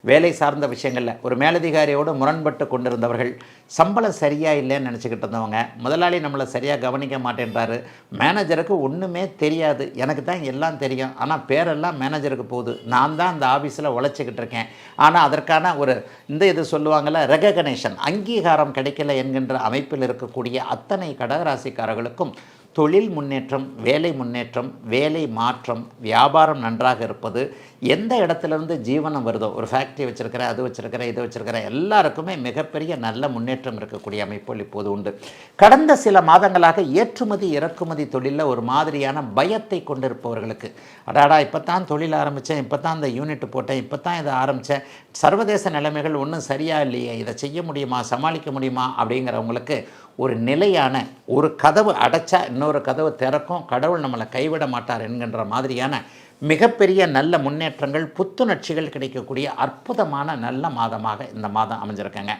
வேலை சார்ந்த விஷயங்களில் ஒரு மேலதிகாரியோடு முரண்பட்டு கொண்டிருந்தவர்கள், சம்பளம் சரியாக இல்லைன்னு நினச்சிக்கிட்டு இருந்தவங்க, முதலாளி நம்மளை சரியாக கவனிக்க மாட்டேன்றாரு, மேனேஜருக்கு ஒன்றுமே தெரியாது, எனக்கு தான் எல்லாம் தெரியும், ஆனால் பேரெல்லாம் மேனேஜருக்கு போகுது, நான் தான் அந்த ஆஃபீஸில் உழைச்சிக்கிட்டு இருக்கேன், ஆனால் அதற்கான ஒரு இது சொல்லுவாங்கள்ல ரெகக்னேஷன், அங்கீகாரம் கிடைக்கல என்கின்ற அமைப்பில் இருக்கக்கூடிய அத்தனை கடகராசிக்காரர்களுக்கும் தொழில் முன்னேற்றம், வேலை முன்னேற்றம், வேலை மாற்றம், வியாபாரம் நன்றாக இருப்பது, எந்த இடத்துலேருந்து ஜீவனம் வருதோ, ஒரு ஃபேக்ட்ரி வச்சுருக்கிறேன், அது வச்சுருக்கிறேன், இது வச்சுருக்கிறேன், எல்லாருக்குமே மிகப்பெரிய நல்ல முன்னேற்றம் இருக்கக்கூடிய அமைப்புகள் இப்போது உண்டு. கடந்த சில மாதங்களாக ஏற்றுமதி இறக்குமதி தொழிலில் ஒரு மாதிரியான பயத்தை கொண்டிருப்பவர்களுக்கு, அடாடா இப்போ தான் தொழில் ஆரம்பித்தேன், இப்போ தான் இந்த யூனிட் போட்டேன், இப்போ தான் இதை ஆரம்பித்தேன், சர்வதேச நிலைமைகள் ஒன்றும் சரியாக இல்லையே, இதை செய்ய முடியுமா, சமாளிக்க முடியுமா அப்படிங்கிறவங்களுக்கு ஒரு நிலையான, ஒரு கதவு அடைச்சா இன்னொரு கதவு திறக்கும், கடவுள் நம்மளை கைவிட மாட்டார் என்கின்ற மாதிரியான மிகப்பெரிய நல்ல முன்னேற்றங்கள், புத்துணர்ச்சிகள் கிடைக்கக்கூடிய அற்புதமான நல்ல மாதமாக இந்த மாதம் அமைஞ்சிருக்கங்க.